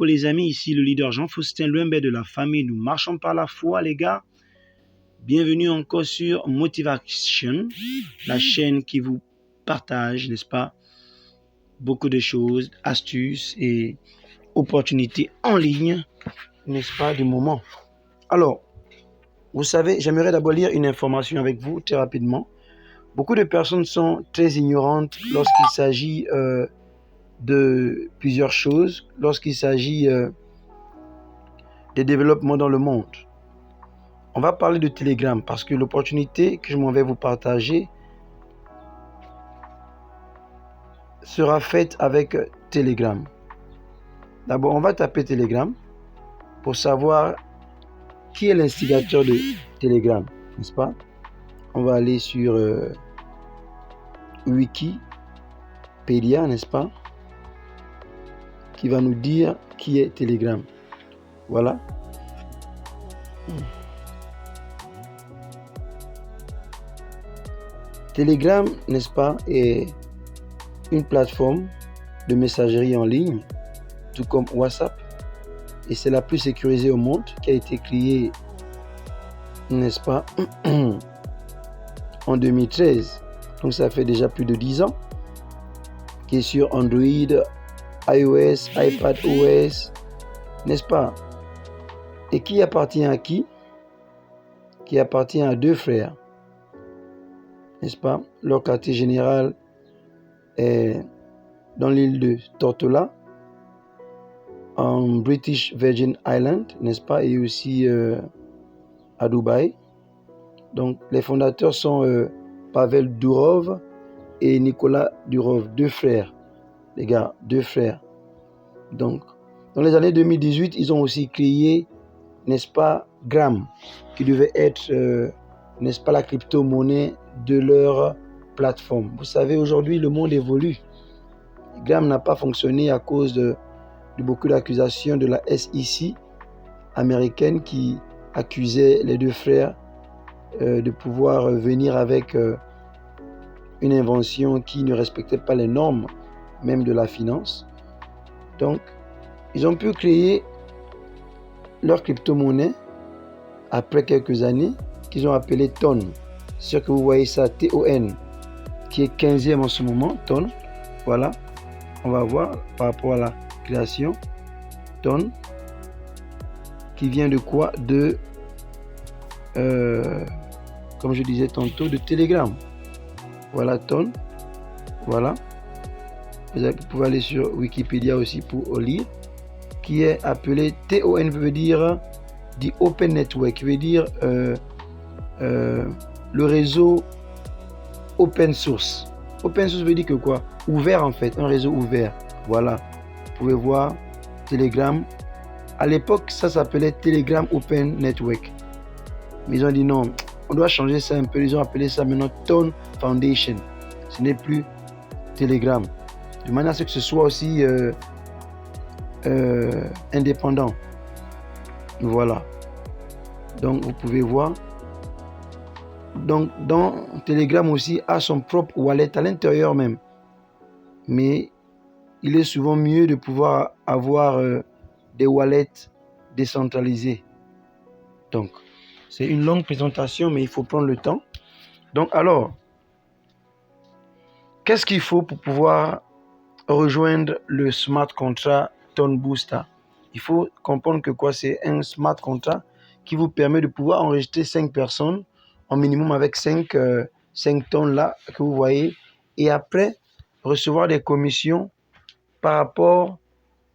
les amis, ici le leader Jean-Faustin Loumbé de la famille Nous Marchons par la foi, les gars. Bienvenue encore sur Motivation, la chaîne qui vous partage, n'est-ce pas, beaucoup de choses, astuces et opportunités en ligne, n'est-ce pas, du moment. Alors, vous savez, j'aimerais d'abord lire une information avec vous très rapidement. Beaucoup de personnes sont très ignorantes lorsqu'il s'agit de plusieurs choses, lorsqu'il s'agit des développements dans le monde. On va parler de Telegram parce que l'opportunité que je m'en vais vous partager sera faite avec Telegram. D'abord, on va taper Telegram pour savoir qui est l'instigateur de Telegram, n'est-ce pas? On va aller sur Wikipédia, n'est-ce pas? Qui va nous dire qui est Telegram. Voilà. Telegram, n'est-ce pas, est une plateforme de messagerie en ligne, tout comme WhatsApp, et c'est la plus sécurisée au monde, qui a été créée, n'est-ce pas, en 2013. Donc ça fait déjà plus de 10 ans, qui est sur Android, iOS, iPadOS, n'est-ce pas? Et qui appartient à qui? Qui appartient à deux frères, n'est-ce pas? Leur quartier général est dans l'île de Tortola, en British Virgin Island, n'est-ce pas? Et aussi à Dubaï. Donc les fondateurs sont Pavel Durov et Nicolas Durov, deux frères, les gars, deux frères. Donc dans les années 2018, ils ont aussi créé, n'est-ce pas, Gram, qui devait être, n'est-ce pas, la crypto-monnaie de leur plateforme. Vous savez, aujourd'hui, le monde évolue. Gram n'a pas fonctionné à cause de beaucoup d'accusations de la SEC américaine qui accusait les deux frères de pouvoir venir avec une invention qui ne respectait pas les normes même de la finance. Donc, ils ont pu créer leur crypto-monnaie après quelques années qu'ils ont appelé TON. C'est sûr que vous voyez ça, TON, qui est 15e en ce moment, TON. Voilà, on va voir par rapport à la création. TON, qui vient de quoi? De, comme je disais tantôt, de Telegram. Voilà, TON. Voilà. Vous pouvez aller sur Wikipédia aussi pour lire. Qui est appelé TON, veut dire The Open Network, qui veut dire le réseau open source. Open source veut dire que quoi? Ouvert en fait, un réseau ouvert. Voilà. Vous pouvez voir Telegram. À l'époque, ça s'appelait Telegram Open Network. Mais ils ont dit non, on doit changer ça un peu. Ils ont appelé ça maintenant TON Foundation. Ce n'est plus Telegram. De manière à ce que ce soit aussi indépendant. Voilà. Donc, vous pouvez voir. Donc, dans Telegram aussi a son propre wallet à l'intérieur même. Mais il est souvent mieux de pouvoir avoir des wallets décentralisés. Donc, c'est une longue présentation, mais il faut prendre le temps. Donc, alors, qu'est-ce qu'il faut pour pouvoir rejoindre le smart contract TON Booster? Il faut comprendre que quoi, c'est un smart contract qui vous permet de pouvoir enregistrer 5 personnes en minimum avec 5 tonnes là que vous voyez, et après recevoir des commissions par rapport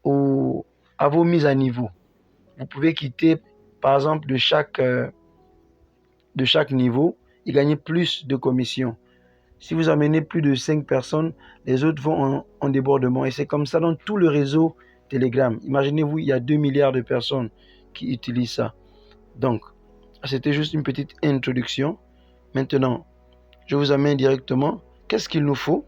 à vos mises à niveau. Vous pouvez quitter par exemple de chaque niveau et gagner plus de commissions. Si vous amenez plus de 5 personnes, les autres vont en débordement. Et c'est comme ça dans tout le réseau Telegram. Imaginez-vous, il y a 2 milliards de personnes qui utilisent ça. Donc, c'était juste une petite introduction. Maintenant, je vous amène directement. Qu'est-ce qu'il nous faut?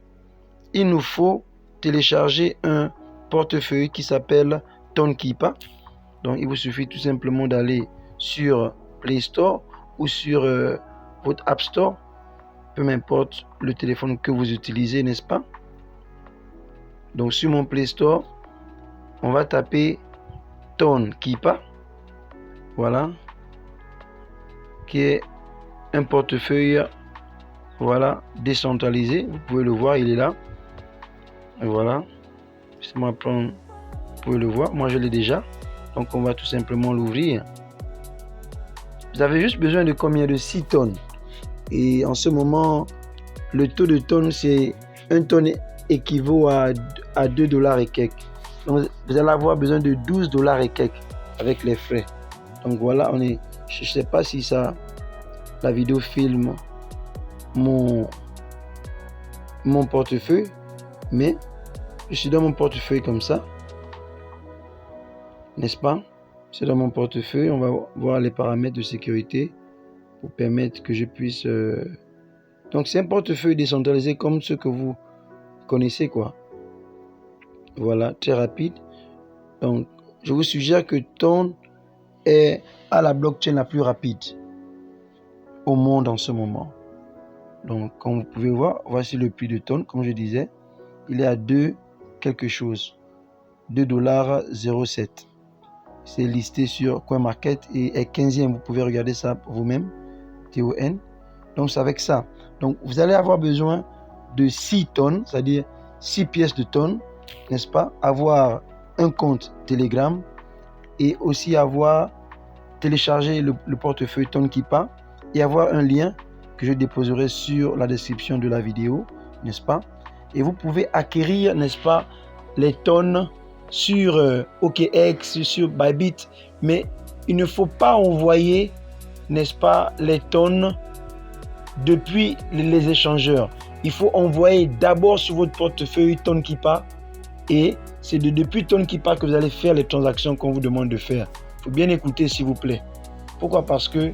Il nous faut télécharger un portefeuille qui s'appelle TonKeeper. Donc, il vous suffit tout simplement d'aller sur Play Store ou sur votre App Store. Peu m'importe le téléphone que vous utilisez, n'est-ce pas? Donc sur mon Play Store, on va taper Tone Keeper, voilà, qui est un portefeuille, voilà, décentralisé. Vous pouvez le voir, il est là. Et voilà, laissez-moi prendre, vous pouvez le voir, moi je l'ai déjà. Donc on va tout simplement l'ouvrir. Vous avez juste besoin de combien? De 6 tonnes. Et en ce moment, le taux de tonne, c'est 1 tonne équivaut à 2 dollars et quelques. Donc vous allez avoir besoin de 12 dollars et quelques avec les frais. Donc voilà, on est, je ne sais pas si ça, la vidéo filme mon portefeuille, mais je suis dans mon portefeuille comme ça, n'est-ce pas? C'est dans mon portefeuille. On va voir les paramètres de sécurité pour permettre que je puisse... Donc c'est un portefeuille décentralisé comme ceux que vous connaissez, quoi. Voilà, très rapide. Donc je vous suggère que Tone est à la blockchain la plus rapide au monde en ce moment. Donc comme vous pouvez voir, voici le prix de Tone. Comme je disais, il est à 2 quelque chose, 2,07 $. C'est listé sur CoinMarket et est 15e. Vous pouvez regarder ça vous-même. TON. Donc c'est avec ça. Donc vous allez avoir besoin de 6 tonnes, c'est-à-dire 6 pièces de tonnes, n'est-ce pas? Avoir un compte Telegram et aussi avoir téléchargé le portefeuille Tone Keeper et avoir un lien que je déposerai sur la description de la vidéo, n'est-ce pas? Et vous pouvez acquérir, n'est-ce pas, les tonnes sur OKX, sur Bybit, mais il ne faut pas envoyer, n'est-ce pas, les tonnes depuis les échangeurs. Il faut envoyer d'abord sur votre portefeuille Tone Keeper et c'est depuis Tone Keeper que vous allez faire les transactions qu'on vous demande de faire. Il faut bien écouter, s'il vous plaît. Pourquoi? Parce que,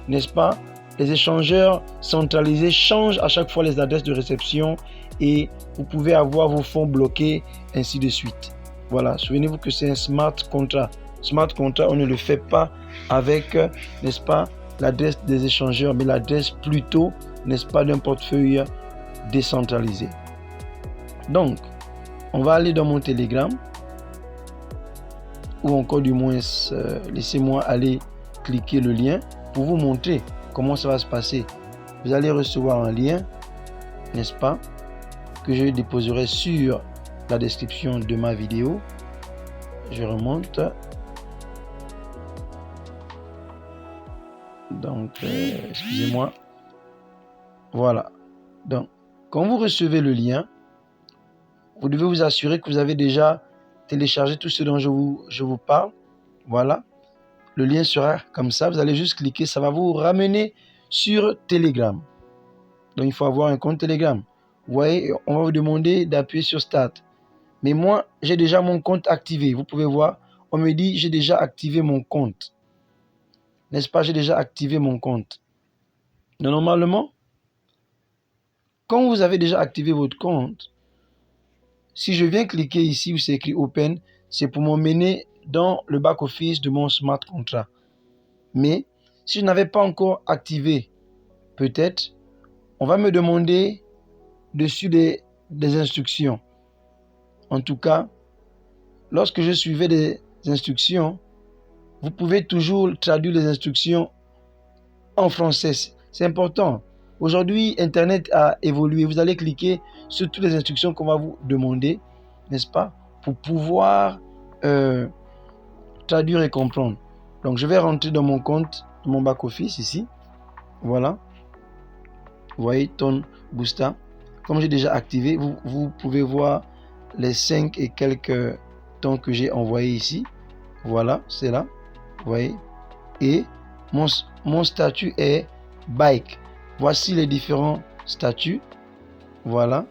n'est-ce pas, les échangeurs centralisés changent à chaque fois les adresses de réception et vous pouvez avoir vos fonds bloqués, ainsi de suite. Voilà, souvenez-vous que c'est un smart contract. Smart contract, on ne le fait pas avec, n'est-ce pas, l'adresse des échangeurs, mais l'adresse plutôt, n'est-ce pas, d'un portefeuille décentralisé. Donc, on va aller dans mon Telegram, ou encore du moins, laissez-moi aller cliquer le lien pour vous montrer comment ça va se passer. Vous allez recevoir un lien, n'est-ce pas, que je déposerai sur la description de ma vidéo. Je remonte. Donc, excusez-moi. Voilà. Donc, quand vous recevez le lien, vous devez vous assurer que vous avez déjà téléchargé tout ce dont je vous parle. Voilà. Le lien sera comme ça. Vous allez juste cliquer. Ça va vous ramener sur Telegram. Donc, il faut avoir un compte Telegram. Vous voyez, on va vous demander d'appuyer sur Start. Mais moi, j'ai déjà mon compte activé. Vous pouvez voir, on me dit, j'ai déjà activé mon compte. N'est-ce pas, j'ai déjà activé mon compte. Donc, normalement, quand vous avez déjà activé votre compte, si je viens cliquer ici où c'est écrit Open, c'est pour m'emmener dans le back-office de mon smart contract. Mais si je n'avais pas encore activé, peut-être, on va me demander dessus des instructions. En tout cas, lorsque je suivais des instructions, vous pouvez toujours traduire les instructions en français. C'est important. Aujourd'hui, Internet a évolué. Vous allez cliquer sur toutes les instructions qu'on va vous demander, n'est-ce pas, pour pouvoir traduire et comprendre. Donc, je vais rentrer dans mon compte, dans mon back-office ici. Voilà. Vous voyez, Tone Booster. Comme j'ai déjà activé, vous pouvez voir les 5 et quelques tons que j'ai envoyés ici. Voilà, c'est là. Vous voyez. Et mon statut est Bike. Voici les différents statuts. Voilà.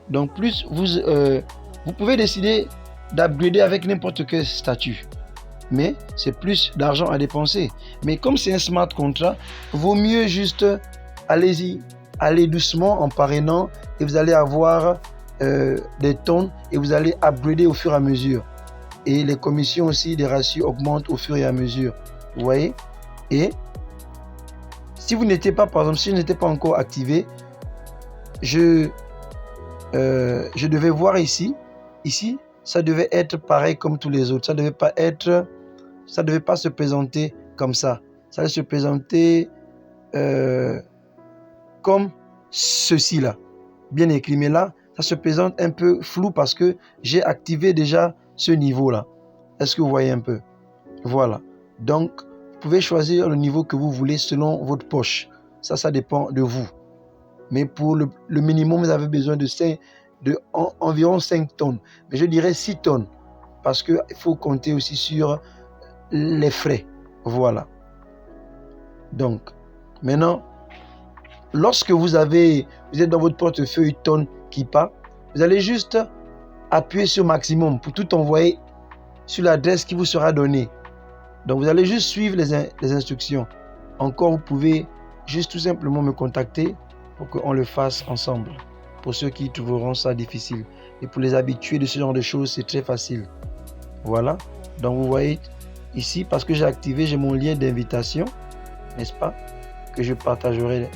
Donc, plus vous pouvez décider d'upgrader avec n'importe quel statut. Mais c'est plus d'argent à dépenser. Mais comme c'est un smart contract, vaut mieux juste allez-y, allez doucement en parrainant et vous allez avoir des tonnes et vous allez upgrader au fur et à mesure. Et les commissions aussi, les ratios augmentent au fur et à mesure. Vous voyez? Et si vous n'étiez pas, par exemple, si je n'étais pas encore activé, je devais voir ici, ça devait être pareil comme tous les autres. Ça devait pas se présenter comme ça. Ça devait se présenter comme ceci là, bien écrit. Mais là, ça se présente un peu flou parce que j'ai activé déjà ce niveau là. Est-ce que vous voyez un peu? Voilà. Donc, vous pouvez choisir le niveau que vous voulez selon votre poche. Ça dépend de vous. Mais pour le minimum, vous avez besoin de environ 5 tonnes. Mais je dirais 6 tonnes. Parce qu'il faut compter aussi sur les frais. Voilà. Donc, maintenant, lorsque vous êtes dans votre portefeuille tonne Keepa, vous allez juste appuyer sur maximum pour tout envoyer sur l'adresse qui vous sera donnée. Donc, vous allez juste suivre les instructions. Encore, vous pouvez juste tout simplement me contacter pour qu'on le fasse ensemble. Pour ceux qui trouveront ça difficile. Et pour les habitués de ce genre de choses, c'est très facile. Voilà. Donc, vous voyez ici, parce que j'ai activé, j'ai mon lien d'invitation, n'est-ce pas? Que je partagerai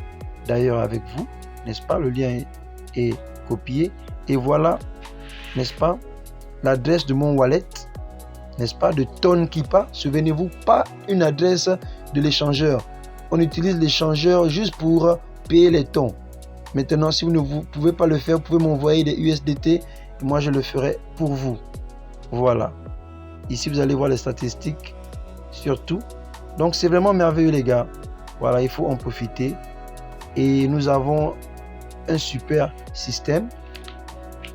d'ailleurs avec vous, n'est-ce pas? Le lien est copié. Et voilà, n'est-ce pas? L'adresse de mon wallet, n'est-ce pas? De tonne Keepa. Souvenez-vous, pas une adresse de l'échangeur. On utilise l'échangeur juste pour payer les tons. Maintenant, si vous ne pouvez pas le faire, vous pouvez m'envoyer des USDT et moi je le ferai pour vous. Voilà. Ici, vous allez voir les statistiques surtout. Donc, c'est vraiment merveilleux, les gars. Voilà, il faut en profiter. Et nous avons un super système,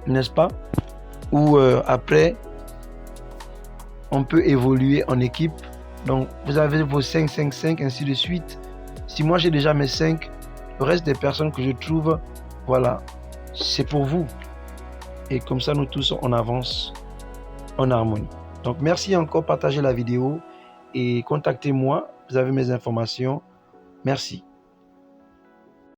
n'est-ce pas? Où après, on peut évoluer en équipe. Donc, vous avez vos 5, 5, 5, ainsi de suite. Si moi, j'ai déjà mes 5, le reste des personnes que je trouve, voilà, c'est pour vous. Et comme ça, nous tous, on avance en harmonie. Donc, merci encore, partagez la vidéo et contactez-moi. Vous avez mes informations. Merci.